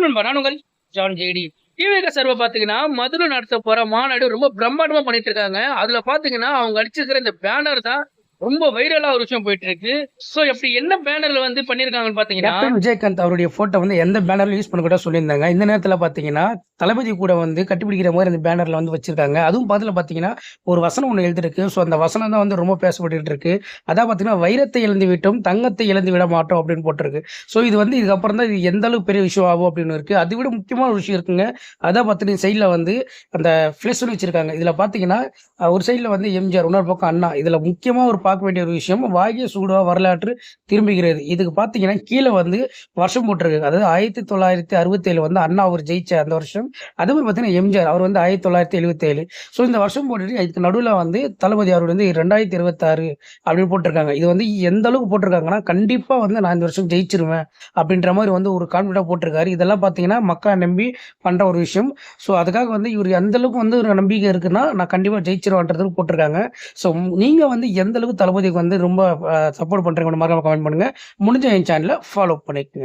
வணக்கம் நண்பா. நான் உங்கள் ஜான் ஜேடி. டிவிக சர்வ பார்த்தீங்கன்னா, மதுரை நடத்த போற மாநாடு ரொம்ப பிரம்மாண்டமா பண்ணிட்டு இருக்காங்க. அதுல பார்த்தீங்கன்னா, அவங்க அடிச்சிருக்கிற இந்த பேனர் தான் ரொம்ப வைரலா ஒரு விஷயம் போயிட்டு இருக்கு. ஸோ அப்படி என்ன பேனர்ல வந்து பண்ணியிருக்காங்கன்னு பார்த்தீங்கன்னா, கேப்டன் விஜயகாந்த் அவருடைய போட்டோ வந்து எந்த பேனர்ல யூஸ் பண்ண கூட சொல்லியிருந்தாங்க. இந்த நேரத்துல பாத்தீங்கன்னா தளபதி கூட வந்து கட்டிப்பிடிக்கிற மாதிரி அந்த பேனர்ல வந்து வச்சிருக்காங்க. அதுவும் பாத்துல பாத்தீங்கன்னா ஒரு வசனம் ஒண்ணு எழுதிருக்கு. ஸோ அந்த வசனம் தான் வந்து ரொம்ப பேசப்பட்டுட்டு இருக்கு. அதான் பாத்தீங்கன்னா வைரத்தை இழந்து விட்டோம், தங்கத்தை இழந்து விட மாட்டோம் அப்படின்னு போட்டிருக்கு. ஸோ இது வந்து இதுக்கப்புறம் தான் இது எந்த அளவுக்கு பெரிய விஷயம் ஆகும் அப்படின்னு இருக்கு. அதை விட முக்கியமான ஒரு விஷயம் இருக்குங்க. அதான் பார்த்தீங்கன்னா சைட்ல வந்து அந்த ஃபிளஷ்னு வச்சிருக்காங்க. இதுல பாத்தீங்கன்னா ஒரு சைட்ல வந்து எம்ஜிஆர், இன்னொரு பக்கம் அண்ணா. இதுல முக்கியமா ஒரு பார்க்க வேண்டிய ஒரு விஷயம் வாகிய சூடா வரலாற்று திரும்புகிறது. இதுக்கு பார்த்தீங்கன்னா, கீழ வந்து வருஷம் போட்டிருக்கு. அதாவது 1967 வந்து அண்ணா அவர் ஜெயிச்ச அந்த வருஷம். அதே மாரி பார்த்தீங்கன்னா, எம்ஜிஆர் அவர் வந்து 1977. ஸோ இந்த வருஷம் போட்டுட்டு இதுக்கு நடுவுல வந்து தளபதி அவர் வந்து 2026 அப்படின்னு போட்டிருக்காங்க. இது வந்து எந்த அளவுக்கு போட்டிருக்காங்கன்னா, கண்டிப்பா வந்து நான் இந்த வருஷம் ஜெயிச்சுருவேன் அப்படின்ற மாரி வந்து ஒரு கான்ஃபிடென்ட்டா போட்டிருக்காரு. இதெல்லாம் பார்த்தீங்கன்னா, மக்கள நம்பி பண்ற ஒரு விஷயம். ஸோ அதுக்காக வந்து இவரு எந்த அளவுக்கு வந்து ஒரு நம்பிக்கை இருக்குன்னா, நான் கண்டிப்பா ஜெயிச்சுருவேன்றதுக்கு போட்டிருக்காங்க. ஸோ நீங்க வந்து எந்த அளவுக்கு தளபதிக்கு வந்து ரொம்ப சப்போர்ட் பண்றீங்கன்னு மறக்காம கமெண்ட் பண்ணுங்க. முடிஞ்சா என் சேனலை ஃபாலோ பண்ணிக்கங்க.